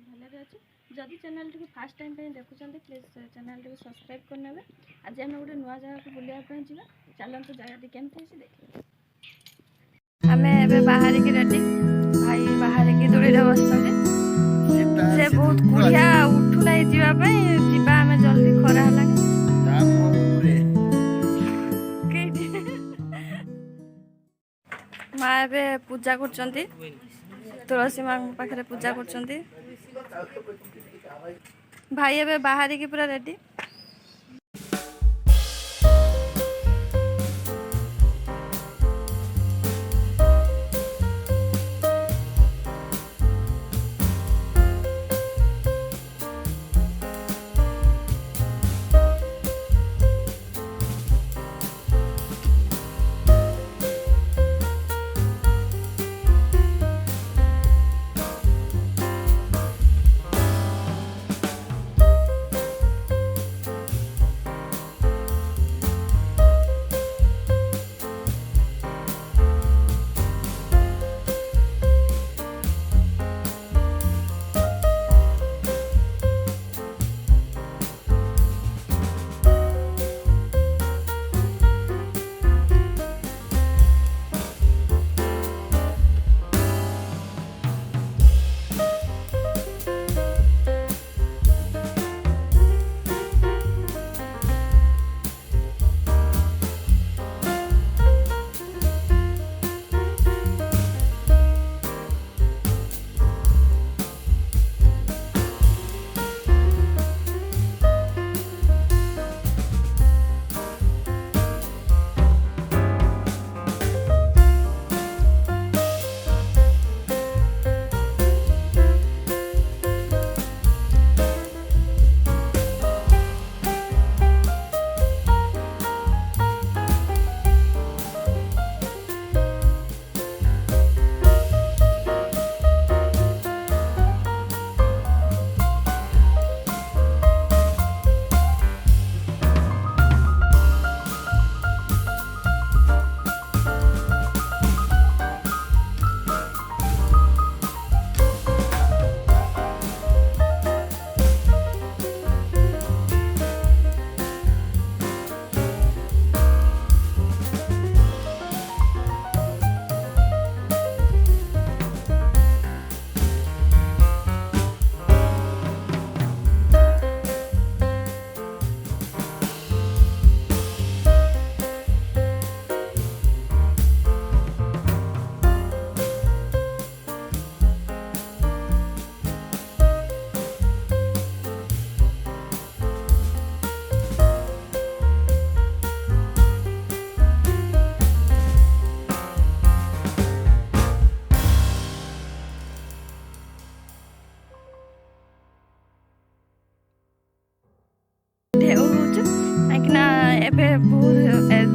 भलरे अच्छे जदि चैनल टी फास्ट टाइम देखुं प्लीज चैनल टी सब्सक्राइब करने आज आम गोटे नुआ जगह को बुलाया जा चलते जगह केमती देखिए आम ए बाहर की रेडी भाई बाहर की दूरी बस से बहुत कुड़िया उठू ना जावाई आम जल्दी खरा माँ ए पूजा कर तुलसी माँ पाखे पूजा कर भाई ए बाहर की पूरा रेडी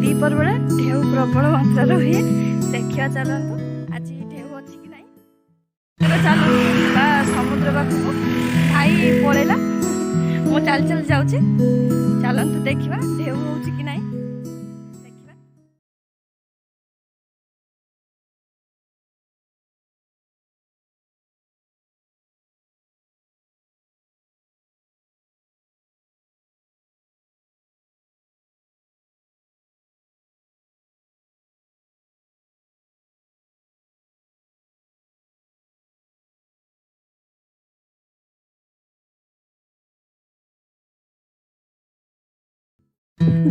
दीपर बेला ढेउ प्रबल मात्रा हुए देखा चलतु आज ढेउ अच्छी कि ना चल समुद्र पाखक भाई पड़ेगा मु चल चल जाऊँ चलतु देखा ढेउ हो कि ना।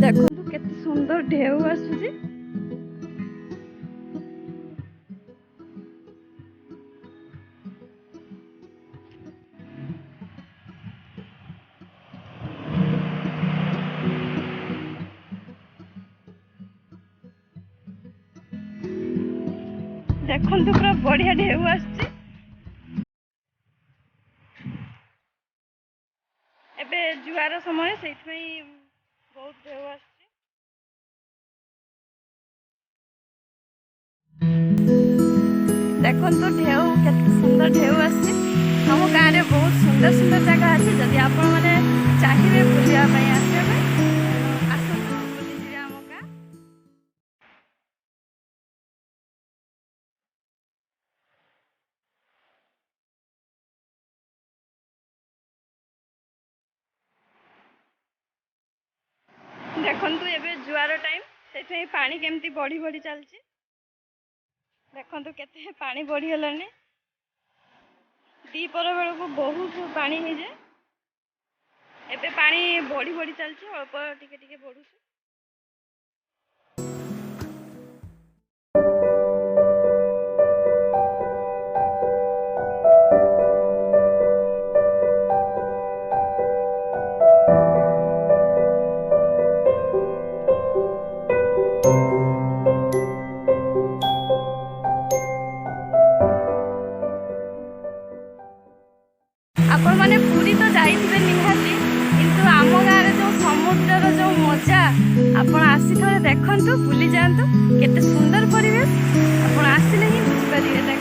देखो केते सुंदर ढेउ आसुची देखो पूरा बढ़िया ढेउ आसुची एबे जुआर समय से बहुत ढेउ आसुची देखो ढेउ केते सुंदर ढेउ आसुची हम गाँव में बहुत सुंदर सुंदर जगह अच्छी जदि आपण मैंने चाहिए बुलाया आसवा देखंतु एबे जुआर टाइम से पानी केमती बढ़ी बढ़ी चलची देखंतु केते पानी बढ़ी गलानी दीपर बेल को बहुत पानी हो जाए एबे पानी बढ़ी बढ़ी चलची अल्प टिके टिके बढ़ुची आपण माने पूरी तो जाइथिबे निहाती किंतु आम गाँव जो समुद्र जो मजा आपण आसी थोड़े देखंतु भूली जातु केते सुंदर परिवेश आपण आसिले ही बुझिपारे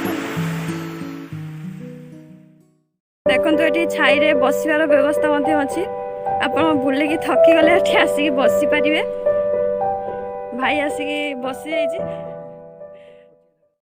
देखंतु एठी छाई रे बसिबार व्यवस्था मध्ये अछि आपण बुले की थकी गले एठी आसी बसी परिवे भाई आसी बसी जाइछि